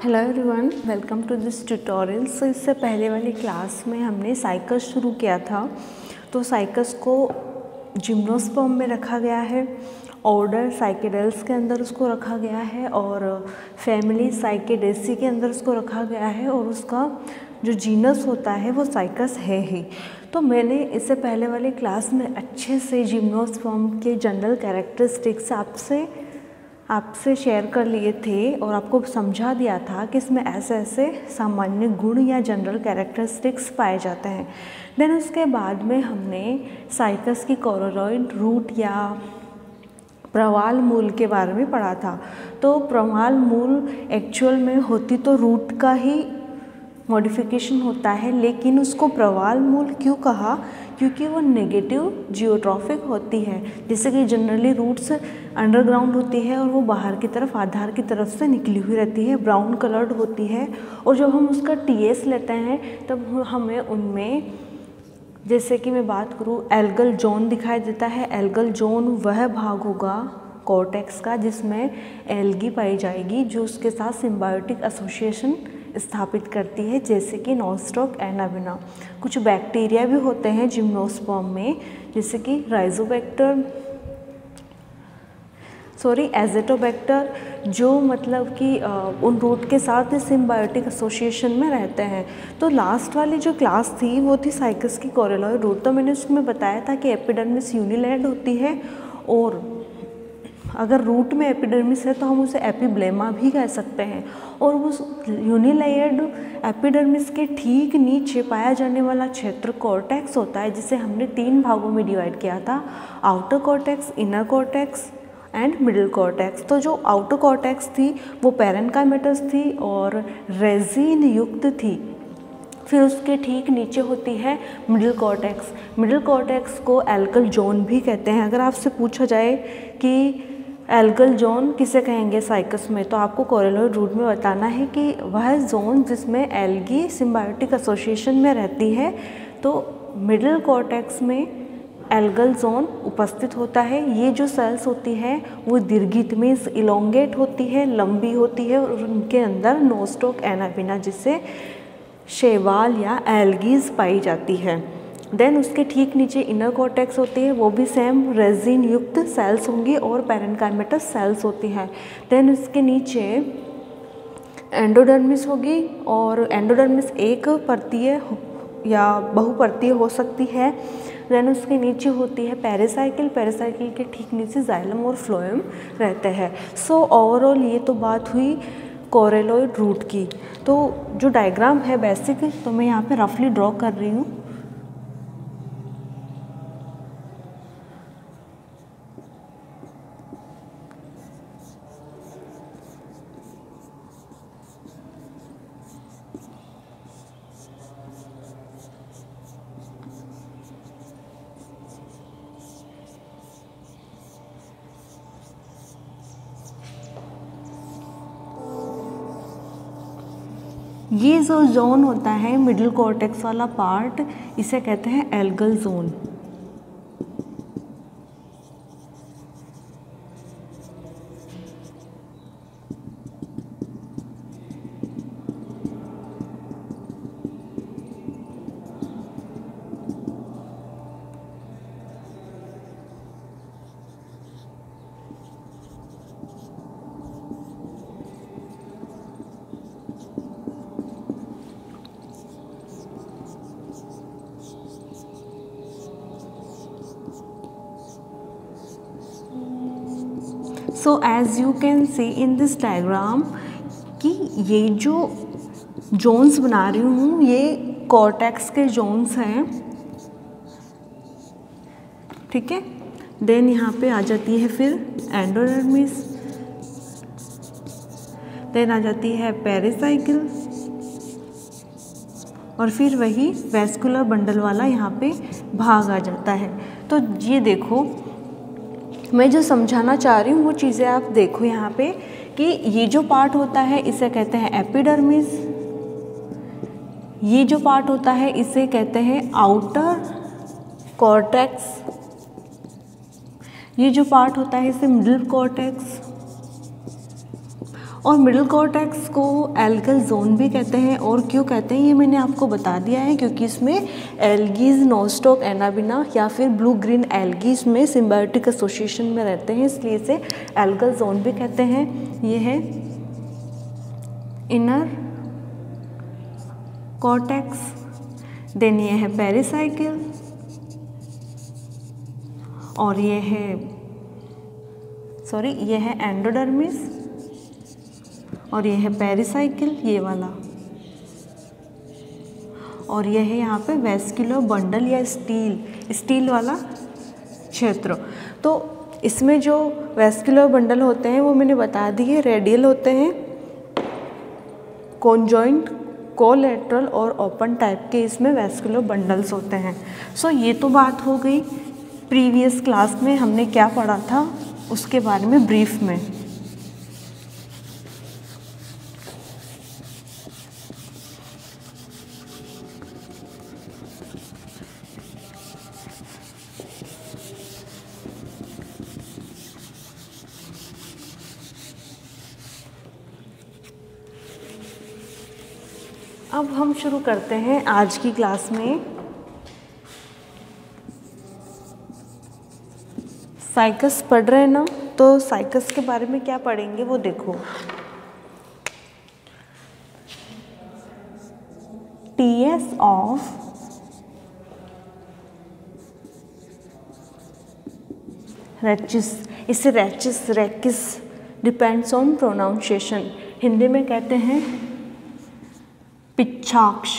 Hello everyone, welcome to this tutorial. So इससे पहले वाली क्लास में हमने साइकस शुरू किया था। तो साइकस को जिम्नोस्पर्म में रखा गया है, ऑर्डर साइकेडेल्स के अंदर उसको रखा गया है और फैमिली साइकेडेसी के अंदर उसको रखा गया है और उसका जो जीनस होता है वो साइकस है ही। तो मैंने इससे पहले वाली क्लास में अच्छे से जिम्नोस्पर्म के जनरल कैरेक्टरिस्टिक्स आपसे शेयर कर लिए थे और आपको समझा दिया था कि इसमें ऐसे ऐसे सामान्य गुण या जनरल कैरेक्टरिस्टिक्स पाए जाते हैं। देन उसके बाद में हमने साइकस की कोरोलॉइड रूट या प्रवाल मूल के बारे में पढ़ा था। तो प्रवाल मूल एक्चुअल में होती तो रूट का ही मॉडिफिकेशन होता है, लेकिन उसको प्रवाल मूल क्यों कहा? क्योंकि वो नेगेटिव जियोट्रॉफिक होती है। जैसे कि जनरली रूट्स अंडरग्राउंड होती है और वो बाहर की तरफ आधार की तरफ से निकली हुई रहती है, ब्राउन कलर्ड होती है। और जब हम उसका टीएस लेते हैं तब हमें उनमें, जैसे कि मैं बात करूँ, एल्गल जोन दिखाई देता है। एल्गल जोन वह भाग होगा कॉर्टेक्स का जिसमें एल्गी पाई जाएगी, जो उसके साथ सिम्बायोटिक एसोसिएशन स्थापित करती है, जैसे कि नोस्टॉक एनाबिना। कुछ बैक्टीरिया भी होते हैं जिम्नोस्पर्म में, जैसे कि एज़ोटोबैक्टर, जो मतलब कि उन रूट के साथ सिम्बायोटिक एसोसिएशन में रहते हैं। तो लास्ट वाली जो क्लास थी वो थी साइकस की कोरोलॉइड रूट। तो मैंने उसमें बताया था कि एपिडर्मिस यूनिलैंड होती है और अगर रूट में एपिडर्मिस है तो हम उसे एपिब्लेमा भी कह सकते हैं। और उस यूनिलेयर्ड एपिडर्मिस के ठीक नीचे पाया जाने वाला क्षेत्र कॉर्टेक्स होता है, जिसे हमने 3 भागों में डिवाइड किया था, outer cortex, inner cortex and middle cortex. तो जो आउटर कॉर्टेक्स थी वो पैरेन्काइमेटस थी और रेजिन युक्त थी। फिर उसके ठीक नीचे होती है मिडिल कॉर्टेक्स। मिडिल कॉर्टेक्स को एल्गल जोन भी कहते हैं। अगर आपसे पूछा जाए कि एल्गल जोन किसे कहेंगे साइकस में, तो आपको कोरोलॉइड रूट में बताना है कि वह जोन जिसमें एल्गी सिम्बायोटिक एसोसिएशन में रहती है। तो मिडिल कॉर्टेक्स में एल्गल जोन उपस्थित होता है। ये जो सेल्स होती है वो दीर्घित मीन्स इलोंगेट होती है, लंबी होती है और उनके अंदर नोस्टॉक एनाबिना जिससे शैवाल या एल्गीज पाई जाती है। देन उसके ठीक नीचे इनर कॉर्टेक्स होती है, वो भी सेम रेजिन युक्त सेल्स होंगी और पैरेन्काइमेटस सेल्स होती हैं। देन उसके नीचे एंडोडर्मिस होगी और एंडोडर्मिस एक परतीय या बहुपर्तीय हो सकती है। देन उसके नीचे होती है पेरिसाइकिल। पेरिसाइकिल के ठीक नीचे जाइलम और फ्लोएम रहते हैं। सो ओवरऑल ये तो बात हुई कोरोलॉइड रूट की। तो जो डायग्राम है बेसिक, तो मैं यहाँ पे रफली ड्रॉ कर रही हूँ। ये जो जोन होता है मिडिल कॉर्टेक्स वाला पार्ट, इसे कहते हैं algal zone. So as you can see in this diagram कि ये जो जोन्स बना रही हूँ ये कॉर्टेक्स के जोन्स हैं, ठीक है। देन यहाँ पे आ जाती है फिर एंडोडर्मिस, देन आ जाती है पेरिसाइकिल और फिर वही वेस्कुलर बंडल वाला यहाँ पे भाग आ जाता है। तो ये देखो, मैं जो समझाना चाह रही हूँ वो चीज़ें आप देखो यहाँ पे कि ये जो पार्ट होता है इसे कहते हैं एपिडर्मिस, ये जो पार्ट होता है इसे कहते हैं आउटर कॉर्टेक्स, ये जो पार्ट होता है इसे मिडिल कॉर्टेक्स और मिडिल कॉर्टेक्स को एल्गल जोन भी कहते हैं। और क्यों कहते हैं ये मैंने आपको बता दिया है, क्योंकि इसमें एल्गीज, नोस्टॉक, एनाबिना या फिर ब्लू ग्रीन एल्गीज में सिम्बायोटिक एसोसिएशन में रहते हैं, इसलिए इसे एल्गल जोन भी कहते हैं। ये है इनर कॉर्टेक्स, देन ये है पेरिसाइकिल, और ये है एंडोडर्मिस, और ये है पेरिसाइकिल ये वाला, और ये है यहाँ पे वेस्कुलर बंडल या स्टील वाला क्षेत्र। तो इसमें जो वेस्कुलर बंडल होते हैं वो मैंने बता दिए, रेडियल होते हैं, कॉन्जॉइंट, कोलैटरल और ओपन टाइप के इसमें वेस्कुलर बंडल्स होते हैं। सो ये तो बात हो गई प्रीवियस क्लास में हमने क्या पढ़ा था उसके बारे में ब्रीफ में। अब हम शुरू करते हैं आज की क्लास में साइकस पढ़ रहे हैं ना, तो साइकस के बारे में क्या पढ़ेंगे वो देखो। टीएस ऑफ रेचिस, इसे rachis depends on pronunciation, Hindi में कहते हैं पिच्छाक्ष।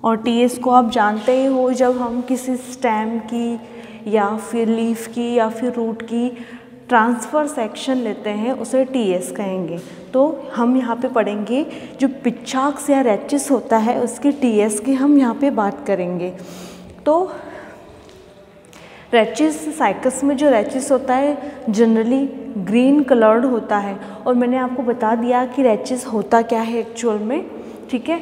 और टीएस को आप जानते ही हो, जब हम किसी स्टेम की या फिर लीफ की या फिर रूट की ट्रांसफ़र सेक्शन लेते हैं उसे टीएस कहेंगे। तो हम यहाँ पे पढ़ेंगे जो पिच्छाक्ष या रेचिस होता है उसकी टीएस की हम यहाँ पे बात करेंगे। तो रेचिस, साइकस में जो रेचिस होता है जनरली ग्रीन कलर्ड होता है, और मैंने आपको बता दिया कि रेचिस होता क्या है एक्चुअल में, ठीक है।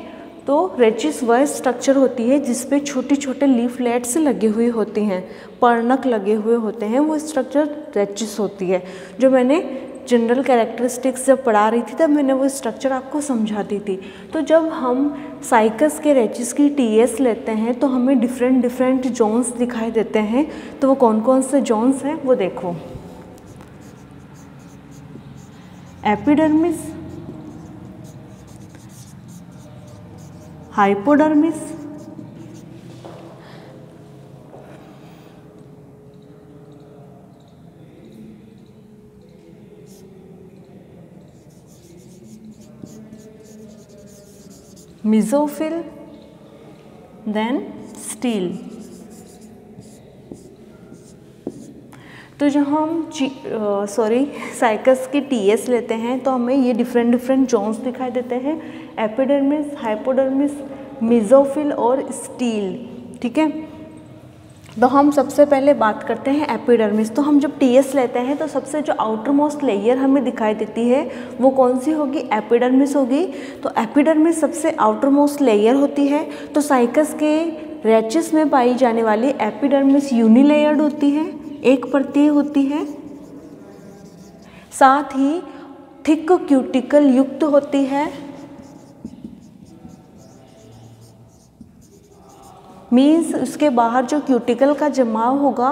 तो रेचिस वह स्ट्रक्चर होती है जिसपे छोटे छोटे लीफलेट्स लगे हुए होते हैं, पर्णक लगे हुए होते हैं, वो स्ट्रक्चर रेचिस होती है। जो मैंने जनरल कैरेक्टरिस्टिक्स जब पढ़ा रही थी तब मैंने वो स्ट्रक्चर आपको समझा दी थी। तो जब हम साइकस के रेचिस की टीएस लेते हैं तो हमें डिफरेंट जोन्स दिखाई देते हैं। तो वो कौन कौन से जोन्स हैं वो देखो। Epidermis, hypodermis, mesophyll, then stele. तो जब हम साइकस की टीएस लेते हैं तो हमें ये डिफरेंट जोन्स दिखाई देते हैं, एपिडर्मिस, हाइपोडर्मिस, मेसोफिल और स्टील, ठीक है। तो हम सबसे पहले बात करते हैं एपिडर्मिस। तो हम जब टीएस लेते हैं तो सबसे जो आउटर मोस्ट लेयर हमें दिखाई देती है वो कौन सी होगी, एपिडर्मिस होगी। तो एपिडर्मिस सबसे आउटर मोस्ट लेयर होती है। तो साइकस के रेचिस में पाई जाने वाली एपिडर्मिस यूनिलेयर्ड होती है, एक परतीय होती है, साथ ही थिक क्यूटिकल युक्त होती है, मीन्स उसके बाहर जो क्यूटिकल का जमाव होगा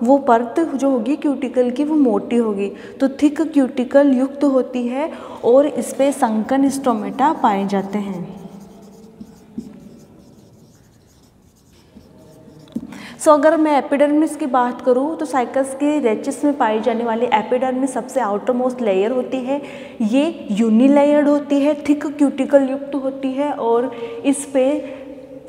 वो परत जो होगी क्यूटिकल की वो मोटी होगी। तो थिक क्यूटिकल युक्त होती है और इस पे संकन स्टोमेटा पाए जाते हैं। सो अगर मैं एपिडर्मिस की बात करूँ तो साइकस के रेचिस में पाई जाने वाली एपिडर्मिस सबसे आउटर मोस्ट लेयर होती है। ये यूनिलेयर्ड होती है, थिक क्यूटिकल युक्त होती है और इस पे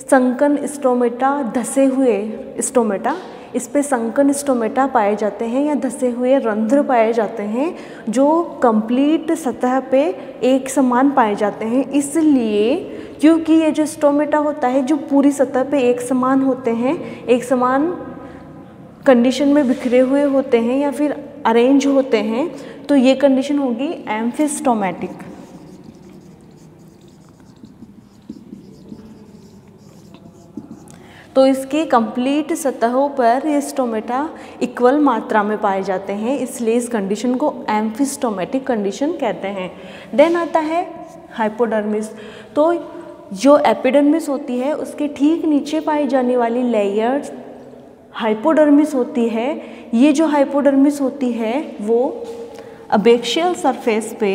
संकन स्टोमेटा, धसे हुए स्टोमेटा, इस पे संकन स्टोमेटा पाए जाते हैं या धसे हुए रंध्र पाए जाते हैं जो कंप्लीट सतह पे एक समान पाए जाते हैं। इसलिए क्योंकि ये जो स्टोमेटा होता है जो पूरी सतह पे एक समान होते हैं, एक समान कंडीशन में बिखरे हुए होते हैं या फिर अरेंज होते हैं, तो ये कंडीशन होगी एम्फिस्टोमेटिक। तो इसकी कंप्लीट सतहों पर ये स्टोमेटा इक्वल मात्रा में पाए जाते हैं, इसलिए इस कंडीशन को एम्फिस्टोमेटिक कंडीशन कहते हैं। देन आता है हाइपोडर्मिस। तो जो एपिडर्मिस होती है उसके ठीक नीचे पाई जाने वाली लेयर हाइपोडर्मिस होती है। ये जो हाइपोडर्मिस होती है वो अबैक्सियल सरफेस पे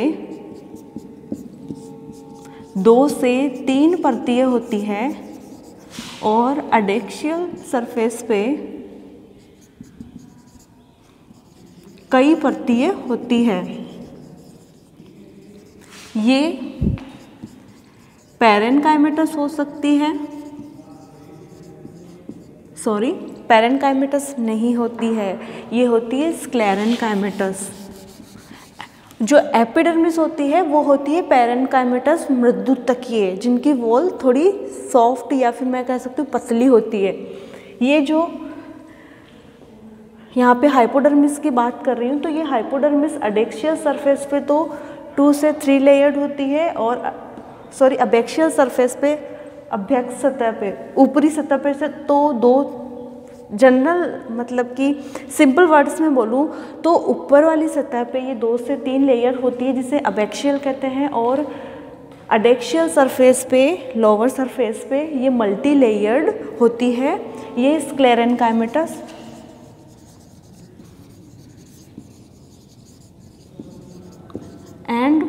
2 से 3 परतें होती है और एडैक्सियल सरफेस पे कई परतें होती है। ये पैरेनकाइमेटस हो सकती है, सॉरी पैरेनकाइमेटस नहीं होती है, ये होती है स्क्लेरेनकाइमेटस। जो एपिडर्मिस होती है वो होती है पैरेनकाइमेटस मृदुतकीय, जिनकी वॉल थोड़ी सॉफ्ट या फिर मैं कह सकती हूँ पतली होती है। ये जो यहाँ पे हाइपोडर्मिस की बात कर रही हूँ, तो ये हाइपोडर्मिस एडैक्सियल सरफेस पे तो 2 से 3 लेयर्ड होती है और अबैक्सियल सरफेस पे अभ्यक्त सतह पे ऊपरी सतह पे से तो 2 जनरल मतलब कि सिंपल वर्ड्स में बोलूँ तो ऊपर वाली सतह पे ये 2 से 3 लेयर होती है जिसे अबैक्सियल कहते हैं, और एडैक्सियल सरफेस पे लोअर सरफेस पे ये मल्टी लेयर्ड होती है, ये स्क्लेरेनकाइमेटस। एंड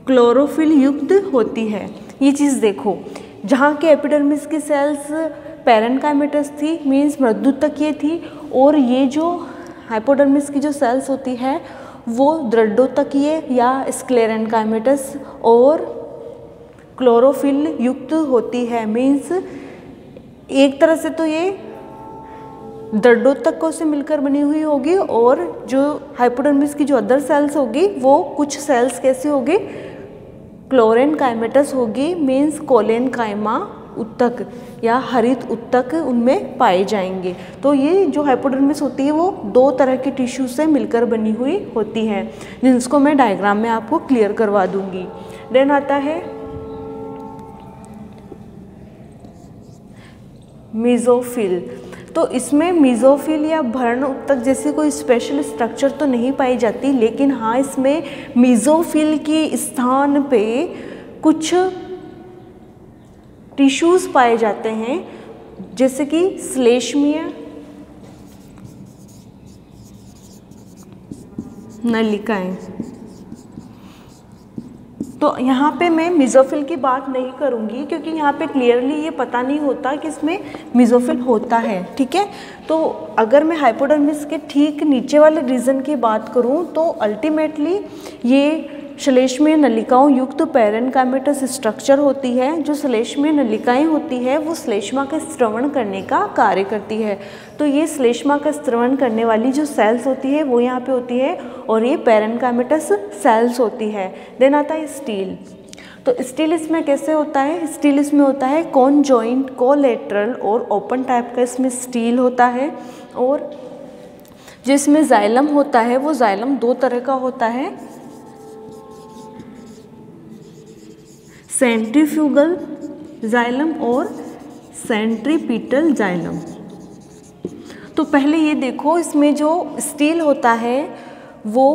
क्लोरोफिल युक्त होती है। ये चीज़ देखो, जहाँ के एपिडर्मिस की सेल्स पैरेनकाइमेटस थी मीन्स मृदुतकीय थी, और ये जो हाइपोडर्मिस की जो सेल्स होती है वो दृढ़ोतकीय या स्क्लेरेनकाइमेटस और क्लोरोफिल युक्त होती है। मीन्स एक तरह से तो ये दृढ़ोतकों से मिलकर बनी हुई होगी, और जो हाइपोडर्मिस की जो अदर सेल्स होगी वो कुछ सेल्स कैसी होगी, क्लोरेनकाइमेटस होगी, मीन्स कोलेनकाइमा उत्तक या हरित उत्तक उनमें पाए जाएंगे। तो ये जो हाइपोडर्मिस होती है वो 2 तरह के टिश्यू से मिलकर बनी हुई होती है, जिसको मैं डायग्राम में आपको क्लियर करवा दूंगी। देन आता है मेसोफिल। तो इसमें मेसोफिल या भ्रूण उत्तक जैसी कोई स्पेशल स्ट्रक्चर तो नहीं पाई जाती, लेकिन हाँ इसमें मेसोफिल के स्थान पे कुछ टिश्यूज पाए जाते हैं, जैसे कि श्लेष्मीय नलिकाएं। तो यहाँ पे मैं मेसोफिल की बात नहीं करूँगी क्योंकि यहाँ पे क्लियरली ये पता नहीं होता कि इसमें मेसोफिल होता है, ठीक है। तो अगर मैं हाइपोडर्मिस के ठीक नीचे वाले रीजन की बात करूँ तो अल्टीमेटली ये श्लेष्मीय नलिकाओं युक्त पैरेनकाइमेटस स्ट्रक्चर होती है। जो श्लेष्मीय नलिकाएं होती है वो श्लेष्मा का स्रवण करने का कार्य करती है। तो ये श्लेष्मा का स्रवण करने वाली जो सेल्स होती है वो यहाँ पे होती है, और ये पैरेनकाइमेटस सेल्स होती है। देन आता है स्टील। तो स्टील इसमें कैसे होता है, स्टील इसमें होता है कॉन्जॉइंट, कोलेटरल और ओपन टाइप का इसमें स्टील होता है। और जिसमें जाइलम होता है वो जाइलम 2 तरह का होता है, सेंट्रीफ्यूगल जाइलम और सेंट्रीपिटल जाइलम। तो पहले ये देखो, इसमें जो स्टील होता है वो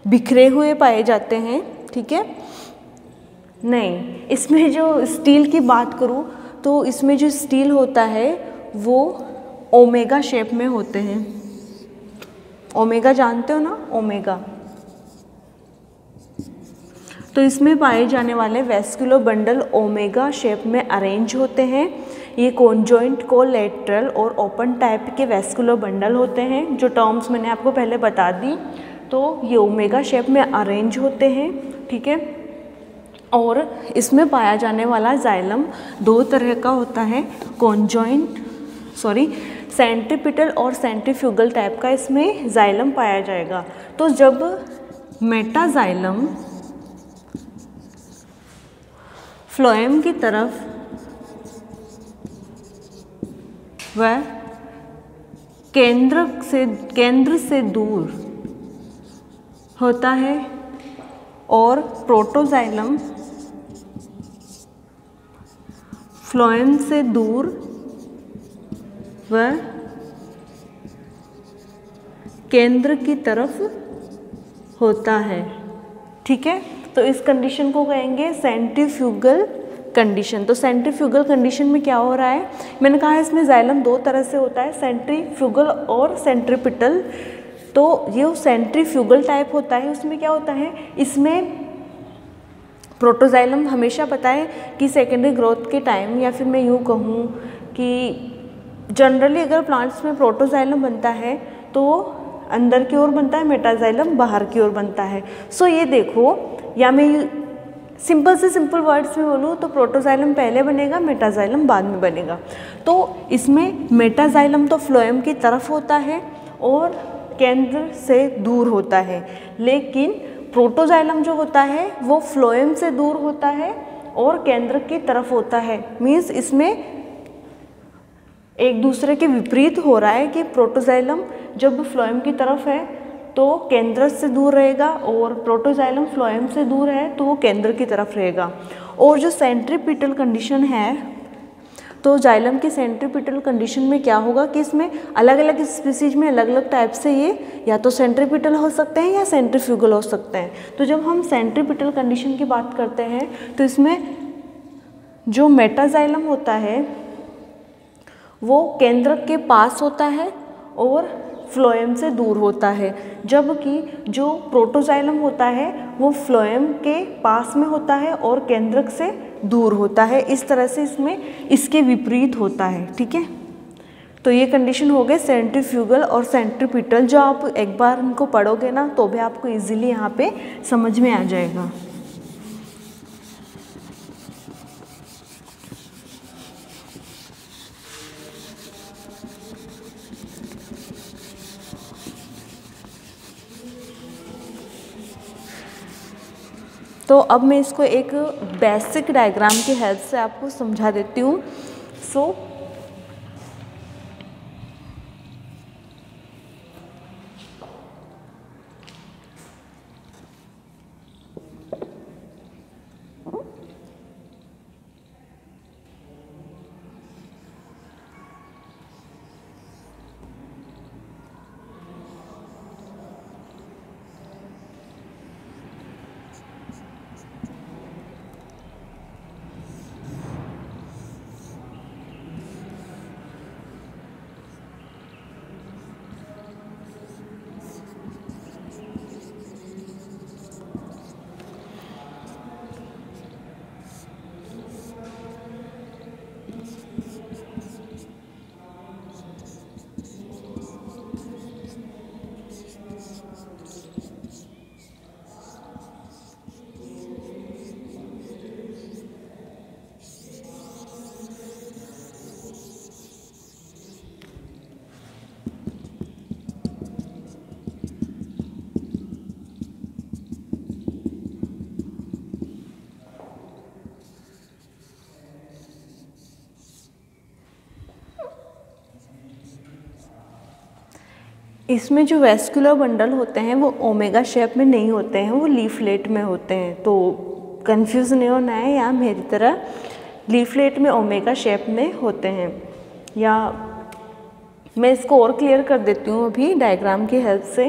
बिखरे हुए पाए जाते हैं, ठीक है। नहीं, इसमें जो स्टील की बात करूँ तो इसमें जो स्टील होता है वो ओमेगा शेप में होते हैं। ओमेगा जानते हो ना, ओमेगा। तो इसमें पाए जाने वाले वेस्कुलर बंडल ओमेगा शेप में अरेंज होते हैं। ये कॉन्जॉइंट, कोलेटरल और ओपन टाइप के वेस्कुलर बंडल होते हैं। जो टर्म्स मैंने आपको पहले बता दी, तो ये ओमेगा शेप में अरेंज होते हैं, ठीक है। और इसमें पाया जाने वाला जाइलम 2 तरह का होता है, सेंट्रीपिटल और सेंट्रीफ्यूगल टाइप का इसमें जाइलम पाया जाएगा। तो जब मेटाजाइलम फ्लोएम की तरफ वह केंद्र से दूर होता है और प्रोटोजाइलम फ्लोएम से दूर व केंद्र की तरफ होता है। ठीक है, तो इस कंडीशन को कहेंगे सेंट्रीफ्यूगल कंडीशन। तो सेंट्रीफ्यूगल कंडीशन में क्या हो रहा है, मैंने कहा है इसमें जाइलम दो तरह से होता है, सेंट्रीफ्यूगल और सेंट्रीपिटल। तो ये सेंट्रीफ्यूगल टाइप होता है, उसमें क्या होता है, इसमें प्रोटोजाइलम हमेशा पता है कि सेकेंडरी ग्रोथ के टाइम, या फिर मैं यूँ कहूँ कि जनरली अगर प्लांट्स में प्रोटोजाइलम बनता है तो अंदर की ओर बनता है, मेटाजाइलम बाहर की ओर बनता है। सो ये देखो, या मैं सिंपल से सिंपल वर्ड्स में बोलूँ तो प्रोटोजाइलम पहले बनेगा, मेटाजाइलम बाद में बनेगा। तो इसमें मेटाजाइलम तो फ्लोएम की तरफ होता है और केंद्र से दूर होता है, लेकिन प्रोटोजाइलम जो होता है वो फ्लोएम से दूर होता है और केंद्र की तरफ होता है। मीन्स इसमें एक दूसरे के विपरीत हो रहा है कि प्रोटोजाइलम जब फ्लोएम की तरफ है तो केंद्र से दूर रहेगा, और प्रोटोजाइलम फ्लोएम से दूर है तो वो केंद्र की तरफ रहेगा। और जो सेंट्रीपिटल कंडीशन है, तो जाइलम की सेंट्रीपिटल कंडीशन में क्या होगा कि इसमें अलग अलग स्पीसीज में अलग अलग टाइप से ये या तो सेंट्रीपिटल हो सकते हैं या सेंट्रीफ्यूगल हो सकते हैं। तो जब हम सेंट्रीपिटल कंडीशन की बात करते हैं तो इसमें जो मेटाजाइलम होता है वो केंद्र के पास होता है और फ्लोएम से दूर होता है, जबकि जो प्रोटोजाइलम होता है वो फ्लोएम के पास में होता है और केंद्रक से दूर होता है। इस तरह से इसमें इसके विपरीत होता है। ठीक है, तो ये कंडीशन हो गए सेंट्रीफ्यूगल और सेंट्रीपिटल। जो आप एक बार इनको पढ़ोगे ना तो भी आपको इजीली यहाँ पे समझ में आ जाएगा। तो अब मैं इसको एक बेसिक डायग्राम की हेल्प से आपको समझा देती हूँ। इसमें जो वेस्कुलर बंडल होते हैं वो ओमेगा शेप में नहीं होते हैं, वो लीफलेट में होते हैं। तो कंफ्यूज नहीं होना है, या मेरी तरह लीफलेट में ओमेगा शेप में होते हैं। या मैं इसको और क्लियर कर देती हूँ अभी डायग्राम की हेल्प से।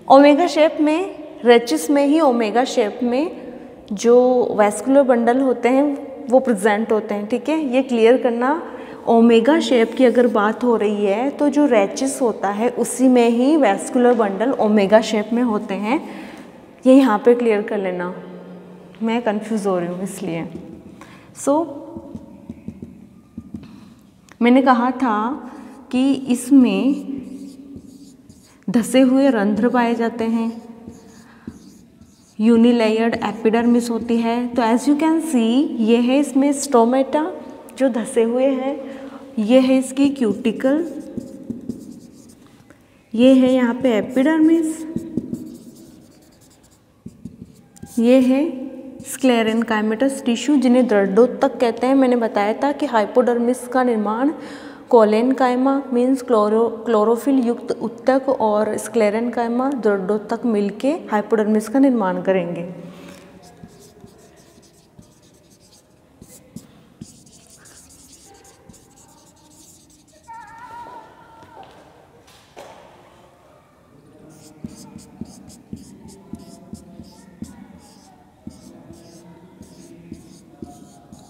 ओमेगा शेप में, रेचिस में ही ओमेगा शेप में जो वेस्कुलर बंडल होते हैं वो प्रेजेंट होते हैं। ठीक है, ये क्लियर करना। ओमेगा शेप की अगर बात हो रही है तो जो रेचिस होता है उसी में ही वेस्कुलर बंडल ओमेगा शेप में होते हैं। ये यहाँ पे क्लियर कर लेना, मैं कंफ्यूज हो रही हूँ इसलिए। मैंने कहा था कि इसमें धसे हुए रंध्र पाए जाते हैं, यूनिलेयर्ड एपिडर्मिस होती है। तो एज यू कैन सी ये है इसमें स्टोमेटा जो धसे हुए हैं, ये है इसकी क्यूटिकल, ये है यहाँ पे एपिडर्मिस, ये है स्क्लेरेनकाइमेटस टिश्यू जिन्हें दृढ़ोत्तक कहते हैं। मैंने बताया था कि हाइपोडर्मिस का निर्माण कोलेनकाइमा मीन्स क्लोरोफिल युक्त उत्तक और स्क्लेरेनकाइमा दृढ़ोत्तक मिलके हाइपोडर्मिस का निर्माण करेंगे।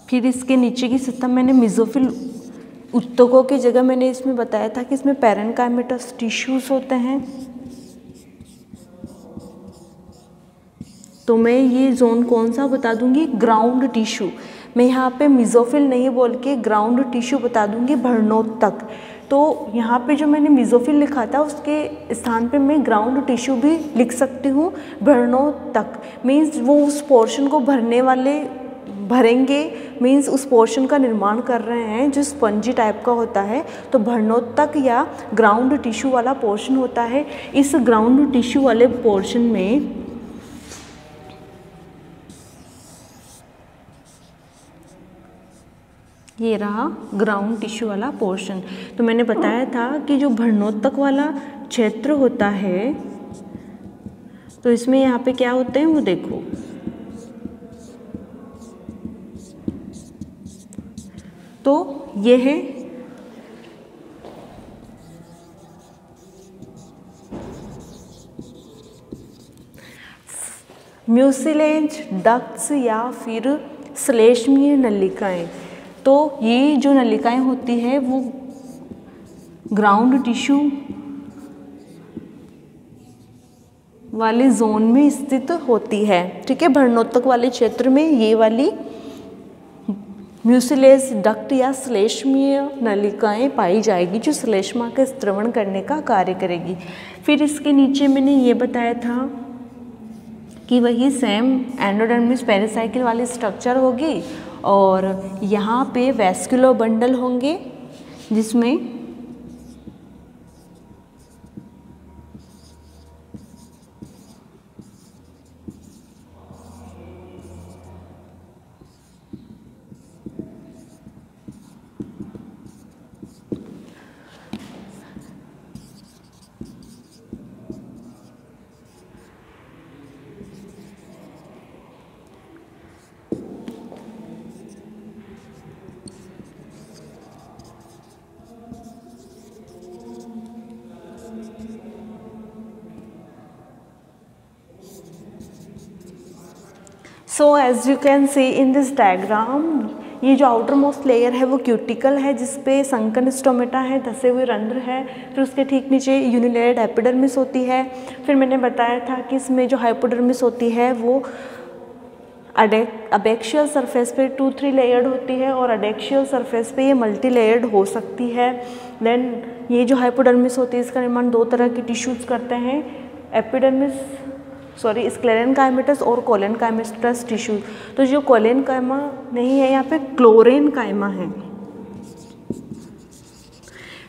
फिर इसके नीचे की सतह मैंने मेसोफिल उत्तकों की जगह मैंने इसमें बताया था कि इसमें पैरेनकाइमेटस टिश्यूज होते हैं। तो मैं ये जोन कौन सा बता दूंगी, ग्राउंड टिश्यू। मैं यहाँ पे मेसोफिल नहीं बोल के ग्राउंड टिश्यू बता दूंगी, भ्रूणोत्तक। तो यहाँ पे जो मैंने मेसोफिल लिखा था उसके स्थान पे मैं ग्राउंड टिश्यू भी लिख सकती हूँ। भ्रूणोत्तक मीन्स वो उस पोर्शन को भरेंगे, मीन्स उस पोर्शन का निर्माण कर रहे हैं जो स्पंजी टाइप का होता है। तो भ्रूणोत्तक या ग्राउंड टिश्यू वाला पोर्शन होता है। इस ग्राउंड टिश्यू वाले पोर्शन में ये रहा ग्राउंड टिश्यू वाला पोर्शन। तो मैंने बताया था कि जो भ्रूणोत्तक वाला क्षेत्र होता है तो इसमें यहाँ पे क्या होते हैं वो देखो, तो ये है म्यूसिलेज डक्ट्स या फिर श्लेष्मीय नलिकाएं। तो ये जो नलिकाएं होती है वो ग्राउंड टिश्यू वाले जोन में स्थित होती है। ठीक है, भ्रूणोत्तक वाले क्षेत्र में ये वाली म्यूसिलेज डक्ट या श्लेष्मीय नलिकाएं पाई जाएगी जो श्लेष्मा के स्त्रवण करने का कार्य करेगी। फिर इसके नीचे मैंने ये बताया था कि वही सेम एंडोडर्मिस पेरिसाइकिल वाली स्ट्रक्चर होगी और यहाँ पे वैस्कुलर बंडल होंगे जिसमें so as you can see in this diagram, ये जो आउटर मोस्ट लेयर है वो क्यूटिकल है जिसपे संकन स्टोमेटा है, धसे हुए रंध्र है। फिर उसके ठीक नीचे यूनिलेयर्ड एपिडर्मिस होती है। फिर मैंने बताया था कि इसमें जो हाइपोडर्मिस होती है वो अबैक्सियल सरफेस पे 2-3 लेयर्ड होती है और अडेक्सियल सरफेस पे ये मल्टी लेयर्ड हो सकती है। देन ये जो हाइपोडर्मिस होती है इसका निर्माण 2 तरह के टिश्यूज करते हैं, स्क्लेरेनकाइमेटस और कोलेनकाइमेटस टिश्यू। तो जो कोलेनकाइमा नहीं है यहाँ पे क्लोरेनकाइमा है।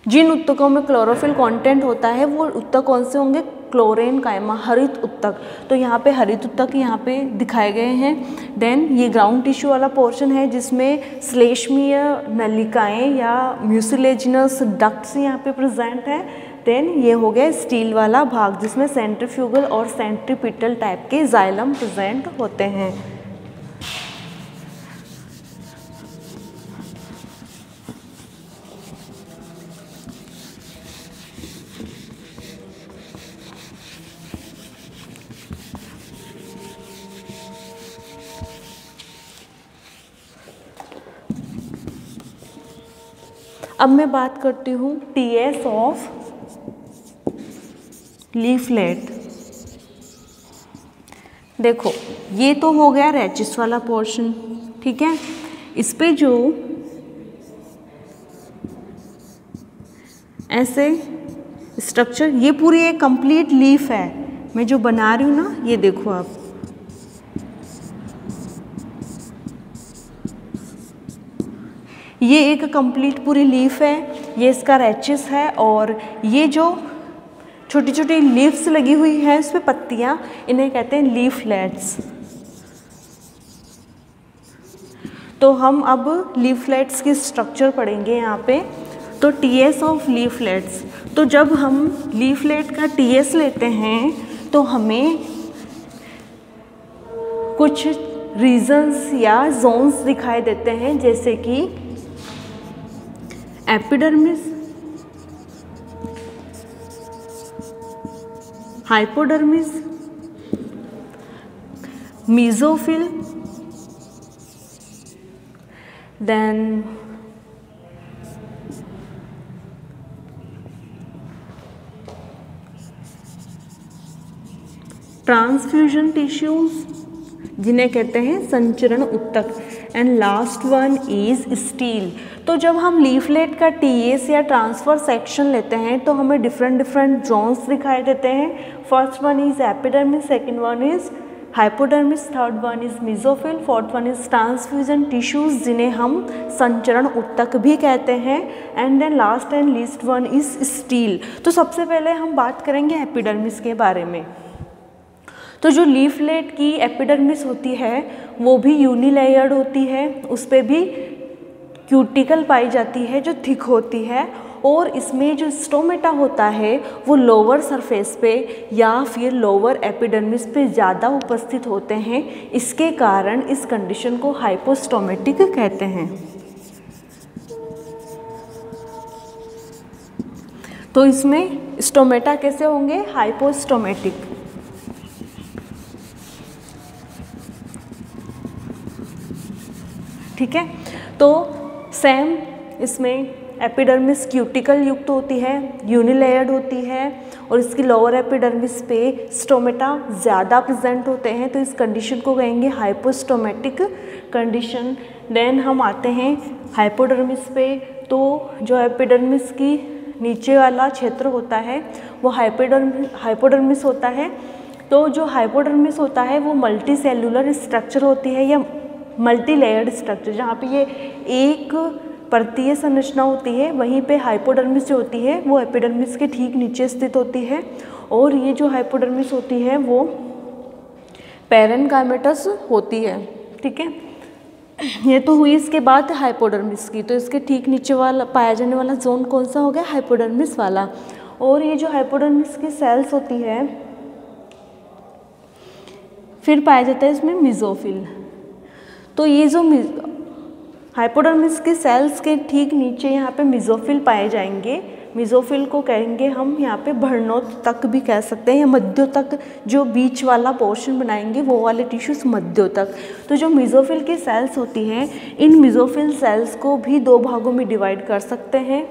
जिन उत्तकों में क्लोरोफिल कंटेंट होता है वो उत्तक कौन से होंगे, क्लोरेनकाइमा, हरित उत्तक। तो यहाँ पे हरित उत्तक यहाँ पे दिखाए गए हैं। देन ये ग्राउंड टिश्यू वाला पोर्शन है जिसमें श्लेष्मीय नलिकाएं या म्यूसिलेजिनस डक्ट्स यहाँ पे प्रेजेंट है। देन ये हो गया स्टील वाला भाग जिसमें सेंट्रीफ्यूगल और सेंट्रीपिटल टाइप के जाइलम प्रेजेंट होते हैं। अब मैं बात करती हूँ टीएस ऑफ लीफलेट। देखो ये तो हो गया रैचिस वाला पोर्शन, ठीक है। इस पे जो ऐसे स्ट्रक्चर, ये पूरी एक कंप्लीट लीफ है मैं जो बना रही हूँ ना, ये देखो आप, ये एक कंप्लीट पूरी लीफ है, ये इसका रैचिस है। और ये जो छोटी छोटी लीव्स लगी हुई है उस पर पत्तियां, इन्हें कहते हैं लीफलेट्स। तो हम अब लीफलेट्स की स्ट्रक्चर पढ़ेंगे यहाँ पे। तो टीएस ऑफ लीफलेट्स, तो जब हम लीफलेट का टीएस लेते हैं तो हमें कुछ रीजन्स या जोन्स दिखाई देते हैं, जैसे कि epidermis, hypodermis, mesophyll, then transfusion tissues जिन्हें कहते हैं संचरण ऊतक, and last one is stele. तो जब हम लीफलेट का टीएस या ट्रांसफर सेक्शन लेते हैं तो हमें डिफरेंट जोन्स दिखाई देते हैं। First one is epidermis, second one is hypodermis, third one is mesophyll, fourth one is transfusion tissues जिन्हें हम संचरण ऊतक भी कहते हैं, and then last and least one is stele. तो सबसे पहले हम बात करेंगे एपिडर्मिस के बारे में। तो जो लीफलेट की एपिडर्मिस होती है वो भी यूनिलेयर्ड होती है, उस पर भी क्यूटिकल पाई जाती है जो थिक होती है, और इसमें जो स्टोमेटा होता है वो लोअर सरफेस पे या फिर लोअर एपिडर्मिस पे ज़्यादा उपस्थित होते हैं। इसके कारण इस कंडीशन को हाइपोस्टोमेटिक कहते हैं। तो इसमें स्टोमेटा कैसे होंगे? हाइपोस्टोमेटिक। ठीक है, तो सेम इसमें एपिडर्मिस क्यूटिकल युक्त होती है, यूनिलेयर्ड होती है, और इसकी लोअर एपिडर्मिस पे स्टोमेटा ज़्यादा प्रेजेंट होते हैं, तो इस कंडीशन को कहेंगे हाइपोस्टोमेटिक कंडीशन। देन हम आते हैं हाइपोडर्मिस पे। तो जो एपिडर्मिस की नीचे वाला क्षेत्र होता है वो हाइपोडर्मिस होता है। तो जो हाइपोडर्मिस होता है वो मल्टी सेलुलर स्ट्रक्चर होती है या मल्टी लेयर्ड स्ट्रक्चर, जहाँ पे ये एक परतीय संरचना होती है, वहीं पे हाइपोडर्मिस जो होती है वो एपिडर्मिस के ठीक नीचे स्थित होती है, और ये जो हाइपोडर्मिस होती है वो पैरेनकाइमेटस होती है। ठीक है, ये तो हुई इसके बाद हाइपोडर्मिस की। तो इसके ठीक नीचे वाला पाया जाने वाला जोन कौन सा हो गया? हाइपोडर्मिस वाला। और ये जो हाइपोडर्मिस की सेल्स होती है फिर पाया जाता है इसमें मेसोफिल। तो ये जो हाइपोडर्मिस के सेल्स के ठीक नीचे यहाँ पे मेसोफिल पाए जाएंगे। मेसोफिल को कहेंगे हम यहाँ पे भ्रूणोत्तक भी कह सकते हैं, या मध्योतक, जो बीच वाला पोर्शन बनाएंगे वो वाले टिश्यूज मध्योतक। तो जो मेसोफिल की सेल्स होती हैं, इन मेसोफिल सेल्स को भी दो भागों में डिवाइड कर सकते हैं।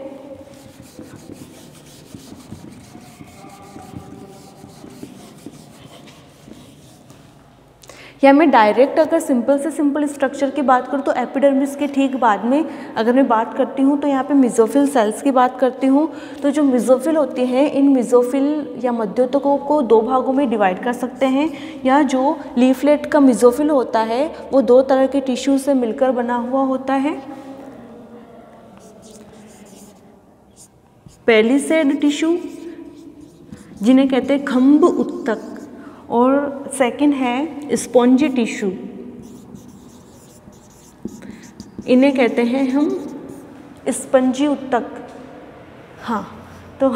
या मैं डायरेक्ट अगर सिंपल से सिंपल स्ट्रक्चर की बात करूँ तो एपिडर्मिस के ठीक बाद में अगर मैं बात करती हूँ तो यहाँ पे मेसोफिल सेल्स की बात करती हूँ। तो जो मेसोफिल होती हैं, इन मेसोफिल या मध्योतकों को दो भागों में डिवाइड कर सकते हैं। या जो लीफलेट का मेसोफिल होता है वो दो तरह के टिश्यू से मिलकर बना हुआ होता है। पेलिसेड टिश्यू जिन्हें कहते हैं खम्भ उत्तक, और सेकंड है स्पॉन्जी टिश्यू, इन्हें कहते हैं हम स्पंजी उत्तक। हाँ, तो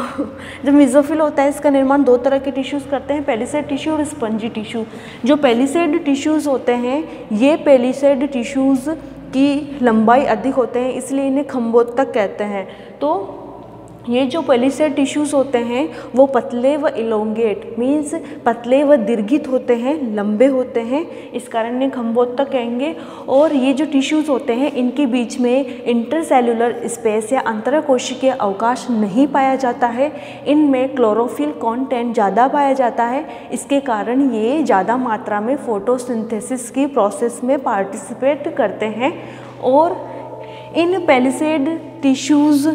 जो मेसोफिल होता है इसका निर्माण दो तरह के टिश्यूज़ करते हैं, पेलिसेड टिश्यू और स्पंजी टिश्यू। जो पेलिसेड टिश्यूज़ होते हैं ये पेलिसेड टिश्यूज़ की लंबाई अधिक होते हैं, इसलिए इन्हें खम्भोत्तक कहते हैं। तो ये जो पेलिसेड टिश्यूज़ होते हैं वो पतले व इलोंगेट मीन्स पतले व दीर्घित होते हैं, लंबे होते हैं, इस कारण इन्हें खम्भोत्तक कहेंगे। और ये जो टिश्यूज़ होते हैं इनके बीच में इंटरसेलुलर स्पेस या अंतरकोशिकीय अवकाश नहीं पाया जाता है। इनमें क्लोरोफिल कंटेंट ज़्यादा पाया जाता है, इसके कारण ये ज़्यादा मात्रा में फोटोसिंथेसिस की प्रोसेस में पार्टिसिपेट करते हैं। और इन पेलिसेड टिश्यूज़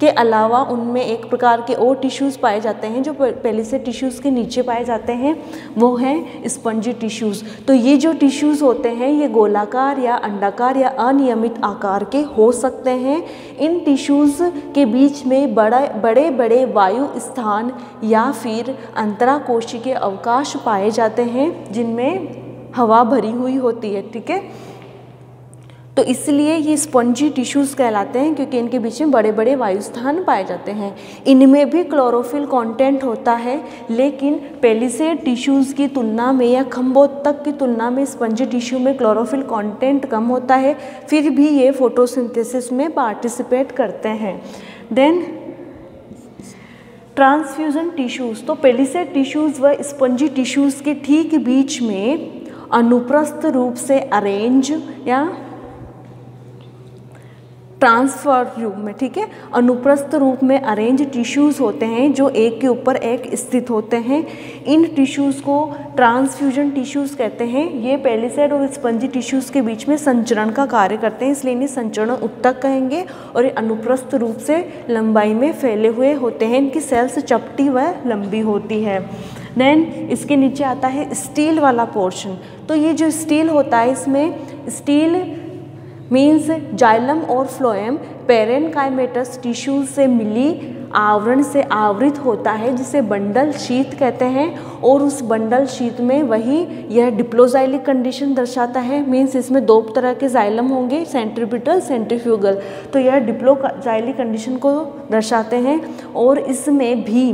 के अलावा उनमें एक प्रकार के और टिश्यूज़ पाए जाते हैं जो पेलिसेड टिश्यूज़ के नीचे पाए जाते हैं, वो हैं स्पंजी टिश्यूज़। तो ये जो टिश्यूज़ होते हैं ये गोलाकार या अंडाकार या अनियमित आकार के हो सकते हैं। इन टिश्यूज़ के बीच में बड़े बड़े वायु स्थान या फिर अंतराकोशिकीय अवकाश पाए जाते हैं जिनमें हवा भरी हुई होती है। ठीक है, तो इसलिए ये स्पंजी टिश्यूज़ कहलाते हैं क्योंकि इनके बीच में बड़े बड़े वायु स्थान पाए जाते हैं। इनमें भी क्लोरोफिल कंटेंट होता है, लेकिन पेलिसेड टिश्यूज़ की तुलना में या खम्भोत्तक की तुलना में स्पंजी टिश्यू में क्लोरोफिल कंटेंट कम होता है, फिर भी ये फोटोसिंथेसिस में पार्टिसिपेट करते हैं। देन ट्रांसफ्यूजन टिश्यूज़, तो पेलिसेड टिश्यूज़ व स्पंजी टिश्यूज़ के ठीक बीच में अनुप्रस्थ रूप से अरेंज या ट्रांसफर रूप में, ठीक है, अनुप्रस्थ रूप में अरेंज टिश्यूज़ होते हैं जो एक के ऊपर एक स्थित होते हैं। इन टिश्यूज़ को ट्रांसफ्यूजन टिश्यूज़ कहते हैं। ये पेलिसेड और स्पंजी टिश्यूज़ के बीच में संचरण का कार्य करते हैं, इसलिए इन्हें संचरण उत्तक कहेंगे। और ये अनुप्रस्थ रूप से लंबाई में फैले हुए होते हैं। इनकी सेल्स चपटी व लंबी होती है। देन इसके नीचे आता है स्टील वाला पोर्शन। तो ये जो स्टील होता है, इसमें स्टील मीन्स जाइलम और फ्लोएम पेरेनकाइमेटस टिश्यूज से मिली आवरण से आवृत होता है, जिसे बंडल शीथ कहते हैं। और उस बंडल शीथ में वही यह डिप्लोजाइलिक कंडीशन दर्शाता है। मीन्स इसमें दो तरह के जाइलम होंगे, सेंट्रीपिटल, सेंट्रीफ्यूगल। तो यह डिप्लोजाइलिक कंडीशन को दर्शाते हैं। और इसमें भी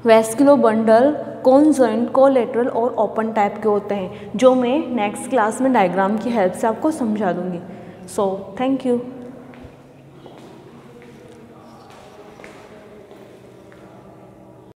वेस्कुलो बंडल कॉन्जॉइंट, कोलेटरल और ओपन टाइप के होते हैं, जो मैं नेक्स्ट क्लास में डायग्राम की हेल्प से आपको समझा दूंगी। So thank you.